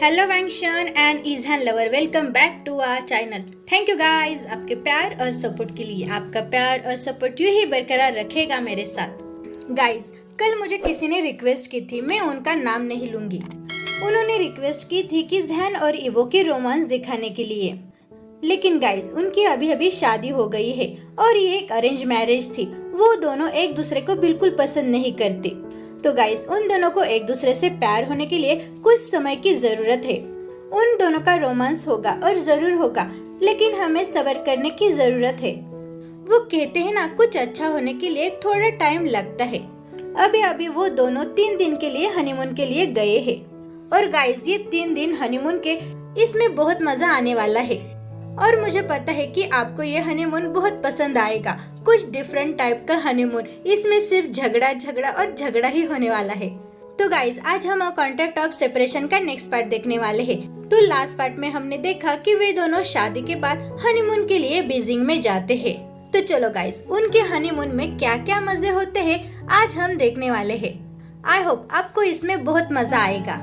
Hello वैंक्शन and ईजहान lover, welcome back to our channel. Thank you guys आपके प्यार और सपोर्ट के लिए। आपका प्यार और सपोर्ट यूं ही बरकरार रखेगा मेरे साथ। गाइस, कल मुझे किसी ने रिक्वेस्ट की थी, मैं उनका नाम नहीं लूंगी। उन्होंने रिक्वेस्ट की थी कि जहन और इवो की रोमांस दिखाने के लिए। लेकिन गाइस, उनकी अभी अभी शादी हो गई है और ये एक अरेंज मैरिज थी। वो दोनों एक दूसरे को बिल्कुल पसंद नहीं करते। तो गाइस, उन दोनों को एक दूसरे से प्यार होने के लिए कुछ समय की जरूरत है। उन दोनों का रोमांस होगा और जरूर होगा, लेकिन हमें सब्र करने की जरूरत है। वो कहते हैं ना, कुछ अच्छा होने के लिए थोड़ा टाइम लगता है। अभी अभी वो दोनों 3 दिन के लिए हनीमून के लिए गए हैं। और गाइस, ये 3 दिन हनीमून के, इसमें बहुत मजा आने वाला है। और मुझे पता है कि आपको ये हनीमून बहुत पसंद आएगा। कुछ डिफरेंट टाइप का हनीमून, इसमें सिर्फ झगड़ा और झगड़ा ही होने वाला है। तो गाइस, आज हम कॉन्ट्रैक्ट ऑफ सेपरेशन का नेक्स्ट पार्ट देखने वाले हैं। तो लास्ट पार्ट में हमने देखा कि वे दोनों शादी के बाद हनीमून के लिए बीजिंग में जाते हैं। तो चलो गाइस, उनके हनीमून में क्या क्या मजे होते हैं आज हम देखने वाले हैं। आई होप आपको इसमें बहुत मजा आएगा।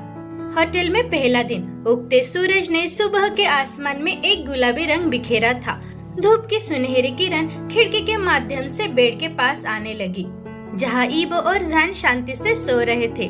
होटल में पहला दिन। उगते सूरज ने सुबह के आसमान में एक गुलाबी रंग बिखेरा था। धूप की सुनहरी किरण खिड़की के माध्यम से बेड के पास आने लगी, जहां ईबो और जहान शांति से सो रहे थे।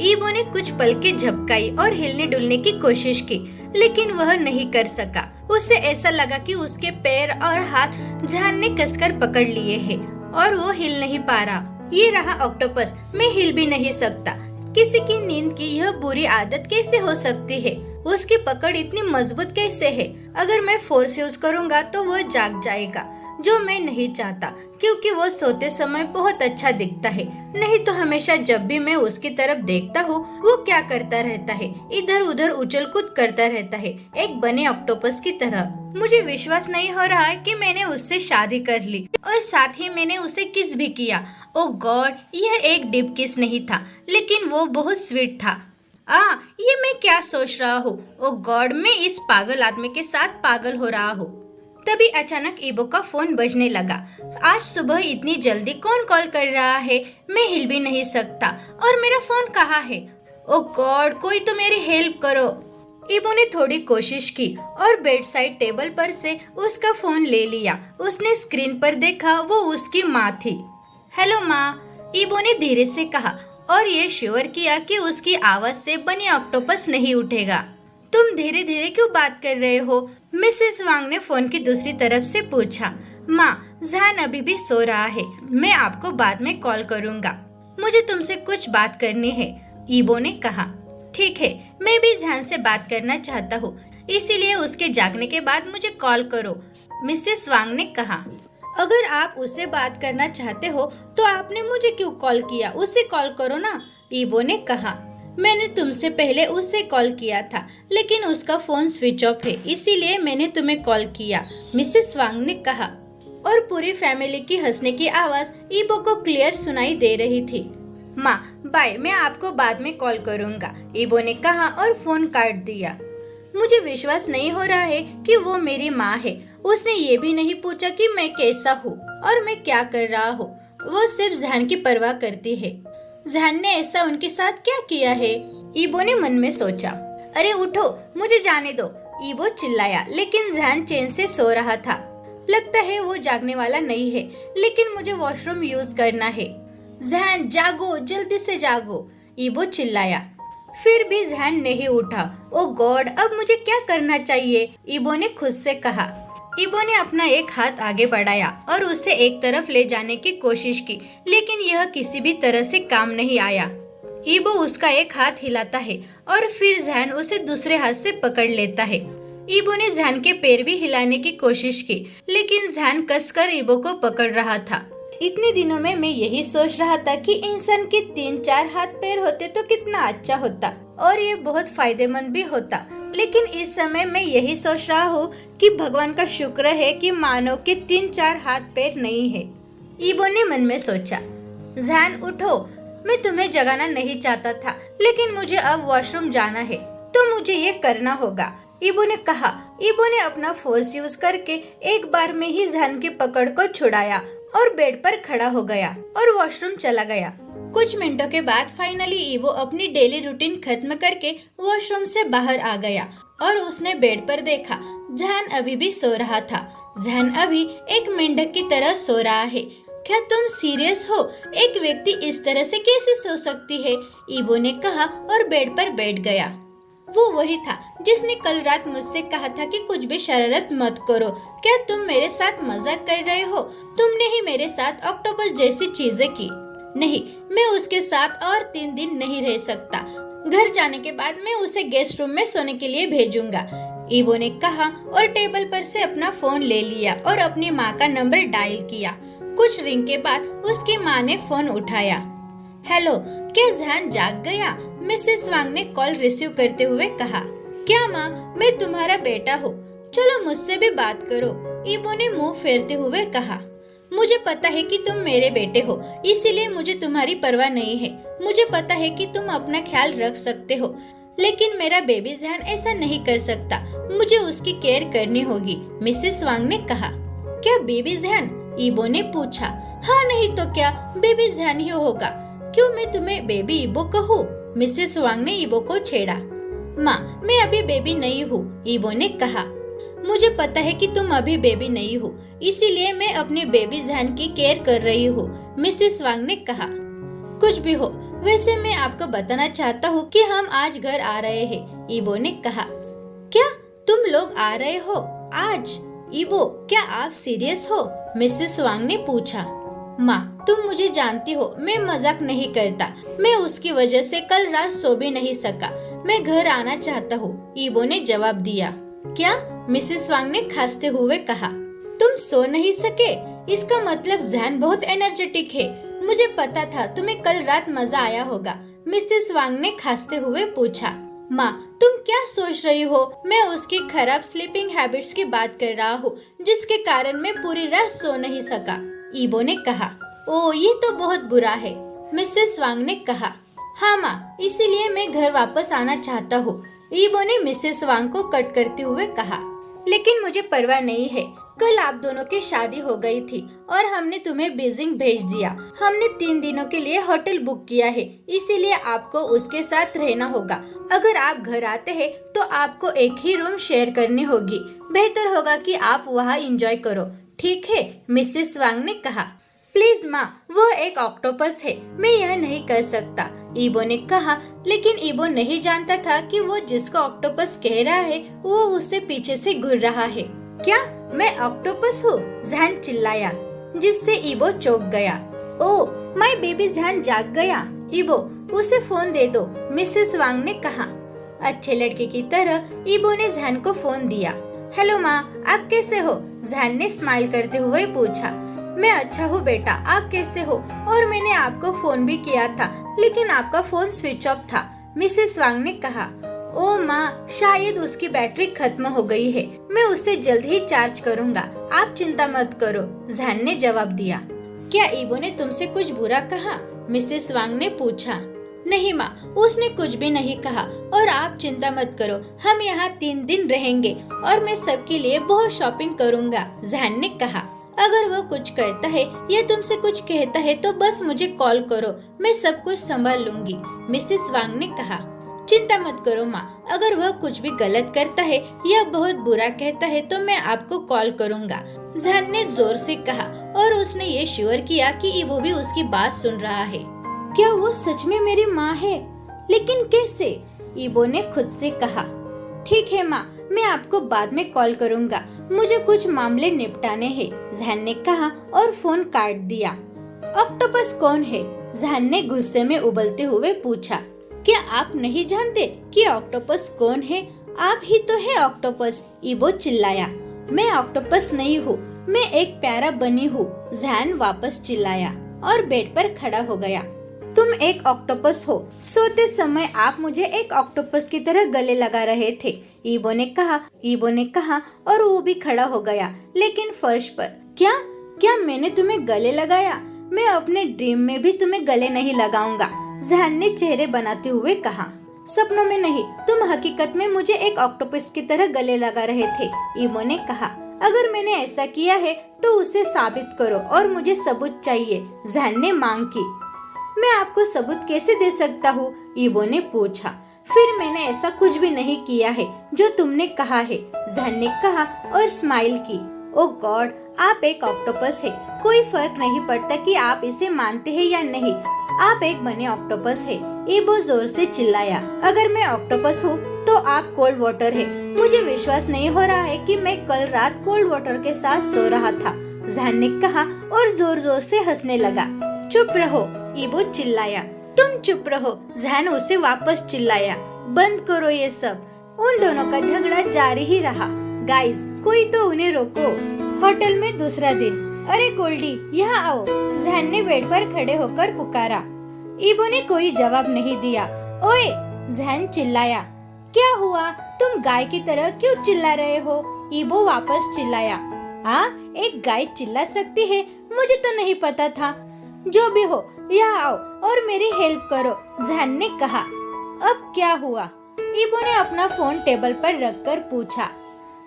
ईबो ने कुछ पलकें झपकाई और हिलने डुलने की कोशिश की, लेकिन वह नहीं कर सका। उसे ऐसा लगा कि उसके पैर और हाथ जहान ने कसकर पकड़ लिए हैं और वो हिल नहीं पा रहा। ये रहा ऑक्टोपस, मैं हिल भी नहीं सकता। किसी की नींद की यह बुरी आदत कैसे हो सकती है? उसकी पकड़ इतनी मजबूत कैसे है? अगर मैं फोर्स यूज करूंगा तो वो जाग जाएगा, जो मैं नहीं चाहता, क्योंकि वो सोते समय बहुत अच्छा दिखता है। नहीं तो हमेशा जब भी मैं उसकी तरफ देखता हूँ, वो क्या करता रहता है? इधर उधर उछल कूद करता रहता है, एक बने ऑक्टोपस की तरह। मुझे विश्वास नहीं हो रहा है कि मैंने उससे शादी कर ली और साथ ही मैंने उसे किस भी किया। ओह गॉड, यह एक डीप किस नहीं था, लेकिन वो बहुत स्वीट था। ये मैं क्या सोच रहा हूँ? ओह गॉड, मैं इस पागल आदमी के साथ पागल हो रहा हूँ। तभी अचानक ईबो का फोन बजने लगा। आज सुबह इतनी जल्दी कौन कॉल कर रहा है? मैं हिल भी नहीं सकता और मेरा फोन कहाँ है? ओह गॉड, कोई तो मेरी हेल्प करो। ईबो ने थोड़ी कोशिश की और बेड साइड टेबल पर से उसका फोन ले लिया। उसने स्क्रीन पर देखा, वो उसकी माँ थी। हेलो माँ, ईबो ने धीरे से कहा और ये श्योर किया कि उसकी आवाज से बनी ऑक्टोपस नहीं उठेगा। तुम धीरे धीरे क्यों बात कर रहे हो? मिसेस वांग ने फोन की दूसरी तरफ से पूछा। माँ, जहान अभी भी सो रहा है, मैं आपको बाद में कॉल करूँगा। मुझे तुमसे कुछ बात करनी है, ईबो ने कहा। ठीक है, मैं भी जहान से बात करना चाहता हूँ, इसीलिए उसके जागने के बाद मुझे कॉल करो, मिसेस वांग ने कहा। अगर आप उससे बात करना चाहते हो तो आपने मुझे क्यों कॉल किया? उससे कॉल करो ना, ईबो ने कहा। मैंने तुमसे पहले उससे कॉल किया था, लेकिन उसका फोन स्विच ऑफ है, इसीलिए मैंने तुम्हें कॉल किया, मिसेस वांग ने कहा। और पूरी फैमिली की हंसने की आवाज ईबो को क्लियर सुनाई दे रही थी। माँ बाय, मैं आपको बाद में कॉल करूँगा, ईबो ने कहा और फोन काट दिया। मुझे विश्वास नहीं हो रहा है कि वो मेरी माँ है। उसने ये भी नहीं पूछा कि मैं कैसा हूँ और मैं क्या कर रहा हूँ। वो सिर्फ जहान की परवाह करती है। जहान ने ऐसा उनके साथ क्या किया है? ईबो ने मन में सोचा। अरे उठो, मुझे जाने दो, ईबो चिल्लाया, लेकिन जहान चैन से सो रहा था। लगता है वो जागने वाला नहीं है, लेकिन मुझे वॉशरूम यूज करना है। जहान जागो, जल्दी से जागो, ईबो चिल्लाया। फिर भी जहान नहीं उठा। ओ गॉड, अब मुझे क्या करना चाहिए? ईबो ने खुद से कहा। ईबो ने अपना एक हाथ आगे बढ़ाया और उसे एक तरफ ले जाने की कोशिश की, लेकिन यह किसी भी तरह से काम नहीं आया। ईबो उसका एक हाथ हिलाता है और फिर जहान उसे दूसरे हाथ से पकड़ लेता है। ईबो ने जहान के पैर भी हिलाने की कोशिश की, लेकिन जहान कसकर ईबो को पकड़ रहा था। इतने दिनों में मैं यही सोच रहा था कि इंसान के 3-4 हाथ पैर होते तो कितना अच्छा होता और ये बहुत फायदेमंद भी होता। लेकिन इस समय मैं यही सोच रहा हूँ कि भगवान का शुक्र है कि मानव के 3-4 हाथ पैर नहीं है, ईबो ने मन में सोचा। जहान उठो, मैं तुम्हें जगाना नहीं चाहता था, लेकिन मुझे अब वॉशरूम जाना है, तो मुझे ये करना होगा, ईबो ने कहा। ईबो ने अपना फोर्स यूज करके एक बार में ही जहान की पकड़ को छुड़ाया और बेड पर खड़ा हो गया और वॉशरूम चला गया। कुछ मिनटों के बाद फाइनली ईबो अपनी डेली रूटीन खत्म करके वॉशरूम से बाहर आ गया और उसने बेड पर देखा जहान अभी भी सो रहा था। जहान अभी एक मेंढक की तरह सो रहा है। क्या तुम सीरियस हो? एक व्यक्ति इस तरह से कैसे सो सकती है? ईबो ने कहा और बेड पर बैठ गया। वो वही था जिसने कल रात मुझसे कहा था कि कुछ भी शरारत मत करो। क्या तुम मेरे साथ मजाक कर रहे हो? तुमने ही मेरे साथ ऑक्टोपस जैसी चीजें की। नहीं, मैं उसके साथ और 3 दिन नहीं रह सकता। घर जाने के बाद मैं उसे गेस्ट रूम में सोने के लिए भेजूंगा, ईबो ने कहा और टेबल पर से अपना फोन ले लिया और अपनी माँ का नंबर डायल किया। कुछ रिंग के बाद उसकी माँ ने फोन उठाया। हेलो, क्या जहान जाग गया? मिसेस वांग ने कॉल रिसीव करते हुए कहा। क्या माँ, मैं तुम्हारा बेटा हूँ, चलो मुझसे भी बात करो, ईबो ने मुंह फेरते हुए कहा। मुझे पता है कि तुम मेरे बेटे हो, इसीलिए मुझे तुम्हारी परवाह नहीं है। मुझे पता है कि तुम अपना ख्याल रख सकते हो, लेकिन मेरा बेबी जहान ऐसा नहीं कर सकता। मुझे उसकी केयर करनी होगी, मिसेस वांग ने कहा। क्या बेबी जहान? ईबो ने पूछा। हाँ, नहीं तो क्या, बेबी जहान ही होगा। क्यों मैं तुम्हें बेबी ईबो कहूँ? मिसेस वांग ने ईबो को छेड़ा। माँ, मैं अभी बेबी नहीं हूँ, ईबो ने कहा। मुझे पता है कि तुम अभी बेबी नहीं हो, इसीलिए मैं अपने बेबी जहान की केयर कर रही हूँ, मिसेस वांग ने कहा। कुछ भी हो, वैसे मैं आपको बताना चाहता हूँ कि हम आज घर आ रहे हैं, ईबो ने कहा। क्या तुम लोग आ रहे हो आज? ईबो, क्या आप सीरियस हो? मिसेस वांग ने पूछा। माँ, तुम मुझे जानती हो, मैं मजाक नहीं करता। मैं उसकी वजह से कल रात सो भी नहीं सका। मैं घर आना चाहता हूँ, ईबो ने जवाब दिया। क्या? मिसेस वांग ने खांसते हुए कहा। तुम सो नहीं सके? इसका मतलब जहान बहुत एनर्जेटिक है। मुझे पता था तुम्हें कल रात मजा आया होगा, मिसेस वांग ने खांसते हुए पूछा। माँ, तुम क्या सोच रही हो? मैं उसकी खराब स्लीपिंग हैबिट्स की बात कर रहा हूँ, जिसके कारण मैं पूरी रात सो नहीं सका, ईबो ने कहा। ओ, ये तो बहुत बुरा है, मिसेस वांग ने कहा। हाँ माँ, इसीलिए मैं घर वापस आना चाहता हूँ, ईबो ने मिसेस वांग को कट करते हुए कहा। लेकिन मुझे परवाह नहीं है, कल आप दोनों की शादी हो गई थी और हमने तुम्हें बीजिंग भेज दिया। हमने 3 दिनों के लिए होटल बुक किया है, इसीलिए आपको उसके साथ रहना होगा। अगर आप घर आते हैं तो आपको एक ही रूम शेयर करनी होगी। बेहतर होगा कि आप वहाँ एंजॉय करो, ठीक है, मिसेस वांग ने कहा। प्लीज माँ, वो एक ऑक्टोपस है, मैं यह नहीं कर सकता, ईबो ने कहा। लेकिन ईबो नहीं जानता था कि वो जिसको ऑक्टोपस कह रहा है वो उससे पीछे से घूर रहा है। क्या मैं ऑक्टोपस हूँ? जहान चिल्लाया, जिससे ईबो चौंक गया। ओ, माय बेबी जहान जाग गया। ईबो, उसे फोन दे दो, मिसेस वांग ने कहा। अच्छे लड़के की तरह ईबो ने जहान को फोन दिया। हेलो माँ, आप कैसे हो? जहान ने स्माइल करते हुए पूछा। मैं अच्छा हूँ बेटा, आप कैसे हो? और मैंने आपको फोन भी किया था, लेकिन आपका फोन स्विच ऑफ था, मिसेस वांग ने कहा। ओ माँ, शायद उसकी बैटरी खत्म हो गई है, मैं उसे जल्द ही चार्ज करूँगा, आप चिंता मत करो, जहान ने जवाब दिया। क्या ईबो ने तुमसे कुछ बुरा कहा? मिसेस वांग ने पूछा। नहीं माँ, उसने कुछ भी नहीं कहा और आप चिंता मत करो, हम यहाँ 3 दिन रहेंगे और मैं सबके लिए बहुत शॉपिंग करूँगा, जहान ने कहा। अगर वो कुछ करता है या तुमसे कुछ कहता है तो बस मुझे कॉल करो, मैं सब कुछ संभाल लूंगी, मिसेस वांग ने कहा। चिंता मत करो माँ, अगर वह कुछ भी गलत करता है या बहुत बुरा कहता है तो मैं आपको कॉल करूँगा, जहान ने जोर से कहा और उसने ये श्योर किया कि ईबो भी उसकी बात सुन रहा है। क्या वो सच में मेरी माँ है? लेकिन कैसे? ईबो ने खुद से कहा। ठीक है माँ, मैं आपको बाद में कॉल करूँगा, मुझे कुछ मामले निपटाने हैं, जहान ने कहा और फोन काट दिया। ऑक्टोपस कौन है? जहान ने गुस्से में उबलते हुए पूछा। क्या आप नहीं जानते कि ऑक्टोपस कौन है? आप ही तो है ऑक्टोपस, ईबो चिल्लाया। मैं ऑक्टोपस नहीं हूँ, मैं एक प्यारा बनी हूँ, जहान वापस चिल्लाया और बेड पर खड़ा हो गया। तुम एक ऑक्टोपस हो, सोते समय आप मुझे एक ऑक्टोपस की तरह गले लगा रहे थे, ईबो ने कहा और वो भी खड़ा हो गया, लेकिन फर्श पर। क्या मैंने तुम्हें गले लगाया? मैं अपने ड्रीम में भी तुम्हें गले नहीं लगाऊंगा, जहान ने चेहरे बनाते हुए कहा। सपनों में नहीं, तुम हकीकत में मुझे एक ऑक्टोपस की तरह गले लगा रहे थे, ईबो ने कहा। अगर मैंने ऐसा किया है तो उसे साबित करो और मुझे सबूत चाहिए, जहान ने मांग की। मैं आपको सबूत कैसे दे सकता हूँ? ईबो ने पूछा। फिर मैंने ऐसा कुछ भी नहीं किया है जो तुमने कहा है, जहन ने कहा और स्माइल की। ओ गॉड, आप एक ऑक्टोपस है। कोई फर्क नहीं पड़ता कि आप इसे मानते हैं या नहीं, आप एक बने ऑक्टोपस है। ईबो जोर से चिल्लाया। अगर मैं ऑक्टोपस हूँ तो आप कोल्ड वाटर है। मुझे विश्वास नहीं हो रहा है कि मैं कल रात कोल्ड वाटर के साथ सो रहा था, जहन ने कहा और जोर जोर से हंसने लगा। चुप रहो, ईबो चिल्लाया। तुम चुप रहो, जहन उसे वापस चिल्लाया। बंद करो ये सब। उन दोनों का झगड़ा जारी ही रहा। गाइस, कोई तो उन्हें रोको। होटल में दूसरा दिन। अरे गोल्डी, यहाँ आओ, जहन ने बेड पर खड़े होकर पुकारा। ईबो ने कोई जवाब नहीं दिया। ओए, जहन चिल्लाया। क्या हुआ? तुम गाय की तरह क्यों चिल्ला रहे हो? ईबो वापस चिल्लाया। हाँ, एक गाय चिल्ला सकती है? मुझे तो नहीं पता था। जो भी हो, यहाँ आओ और मेरी हेल्प करो, जहन ने कहा। अब क्या हुआ? ईबो ने अपना फोन टेबल पर रखकर पूछा।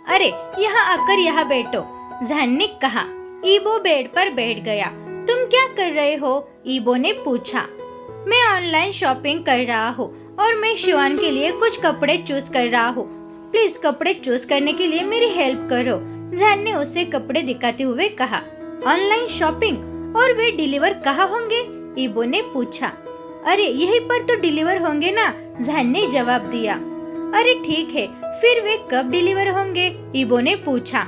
अरे, यहाँ आकर यहाँ बैठो, जहन ने कहा। ईबो बेड पर बैठ गया। तुम क्या कर रहे हो? ईबो ने पूछा। मैं ऑनलाइन शॉपिंग कर रहा हूँ और मैं शिवान के लिए कुछ कपड़े चूज कर रहा हूँ। प्लीज कपड़े चूज करने के लिए मेरी हेल्प करो, जहन ने उसे कपड़े दिखाते हुए कहा। Online shopping? और वे डिलीवर कहाँ होंगे? ईबो ने पूछा। अरे, यहीं पर तो डिलीवर होंगे ना, जहन ने जवाब दिया। अरे ठीक है, फिर वे कब डिलीवर होंगे? ईबो ने पूछा।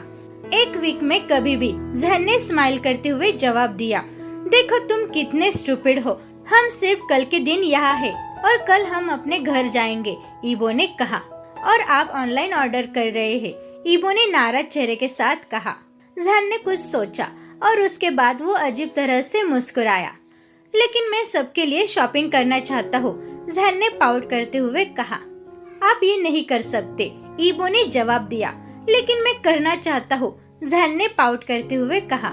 एक वीक में कभी भी, जहन ने स्माइल करते हुए जवाब दिया। देखो तुम कितने स्टूपिड हो। हम सिर्फ कल के दिन यहाँ है और कल हम अपने घर जाएंगे, ईबो ने कहा। और आप ऑनलाइन ऑर्डर कर रहे हैं, ईबो ने नाराज चेहरे के साथ कहा। जहन ने कुछ सोचा और उसके बाद वो अजीब तरह से मुस्कुराया। लेकिन मैं सबके लिए शॉपिंग करना चाहता हूँ, जहन ने पाउट करते हुए कहा। आप ये नहीं कर सकते, ईबो ने जवाब दिया। लेकिन मैं करना चाहता हूँ, जहन ने पाउट करते हुए कहा।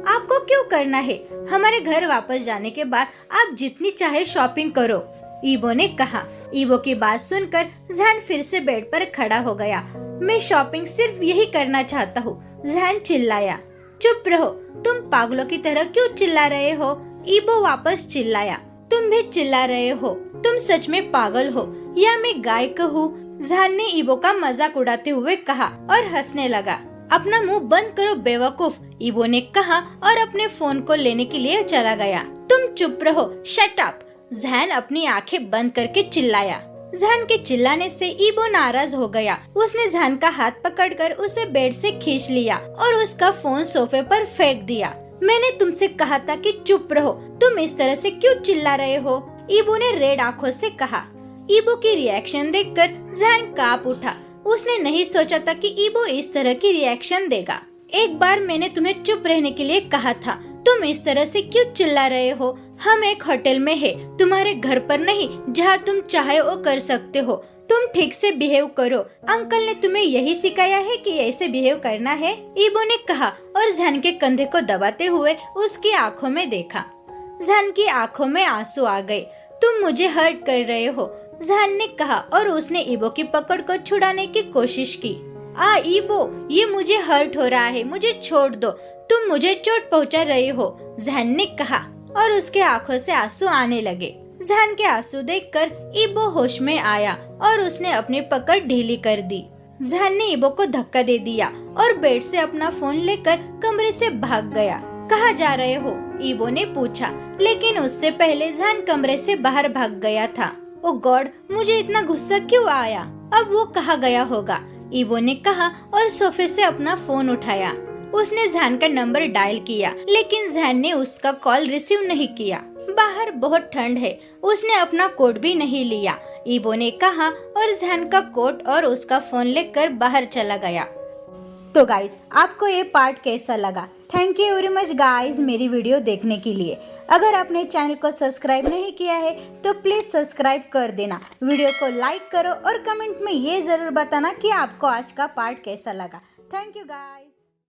आपको क्यों करना है? हमारे घर वापस जाने के बाद आप जितनी चाहे शॉपिंग करो, ईबो ने कहा। ईबो की बात सुनकर जहन फिर से बेड पर खड़ा हो गया। मैं शॉपिंग सिर्फ यही करना चाहता हूँ, जहन चिल्लाया। चुप रहो, तुम पागलों की तरह क्यों चिल्ला रहे हो? ईबो वापस चिल्लाया। तुम भी चिल्ला रहे हो। तुम सच में पागल हो या मैं गाय कहूँ? जहन ने ईबो का मजाक उड़ाते हुए कहा और हंसने लगा। अपना मुंह बंद करो बेवकूफ, ईबो ने कहा और अपने फोन को लेने के लिए चला गया। तुम चुप रहो, शट अप, जहन अपनी आंखें बंद करके चिल्लाया। जहन के चिल्लाने से ईबो नाराज हो गया। उसने जहन का हाथ पकड़कर उसे बेड से खींच लिया और उसका फोन सोफे पर फेंक दिया। मैंने तुमसे कहा था कि चुप रहो, तुम इस तरह से क्यों चिल्ला रहे हो? ईबो ने रेड आंखों से कहा। ईबो की रिएक्शन देखकर जहन कांप उठा। उसने नहीं सोचा था कि ईबो इस तरह की रिएक्शन देगा। एक बार मैंने तुम्हें चुप रहने के लिए कहा था, तुम इस तरह से क्यों चिल्ला रहे हो? हम एक होटल में है, तुम्हारे घर पर नहीं, जहाँ तुम चाहे वो कर सकते हो। तुम ठीक से बिहेव करो। अंकल ने तुम्हें यही सिखाया है कि ऐसे बिहेव करना है, ईबो ने कहा और जहन के कंधे को दबाते हुए उसकी आंखों में देखा। जहन की आंखों में आंसू आ गए। तुम मुझे हर्ट कर रहे हो, जहन ने कहा और उसने ईबो की पकड़ को छुड़ाने की कोशिश की। ईबो, ये मुझे हर्ट हो रहा है, मुझे छोड़ दो, तुम मुझे चोट पहुंचा रहे हो, जहन ने कहा और उसके आंखों से आंसू आने लगे। जहन के आंसू देखकर ईबो होश में आया और उसने अपनी पकड़ ढीली कर दी। जहन ने ईबो को धक्का दे दिया और बेड से अपना फोन लेकर कमरे से भाग गया। कहाँ जा रहे हो? ईबो ने पूछा, लेकिन उससे पहले जहन कमरे से बाहर भाग गया था। ओ गॉड, मुझे इतना गुस्सा क्यों आया? अब वो कहाँ गया होगा? ईबो ने कहा और सोफे से अपना फोन उठाया। उसने जहन का नंबर डायल किया, लेकिन जहन ने उसका कॉल रिसीव नहीं किया। बाहर बहुत ठंड है, उसने अपना कोट भी नहीं लिया, ईबो ने कहा और जहन का कोट और उसका फोन लेकर बाहर चला गया। तो गाइस, आपको ये पार्ट कैसा लगा? Thank you very much guys मेरी वीडियो देखने के लिए। अगर आपने चैनल को सब्सक्राइब नहीं किया है तो प्लीज़ सब्सक्राइब कर देना, वीडियो को लाइक करो और कमेंट में ये ज़रूर बताना कि आपको आज का पार्ट कैसा लगा। Thank you guys.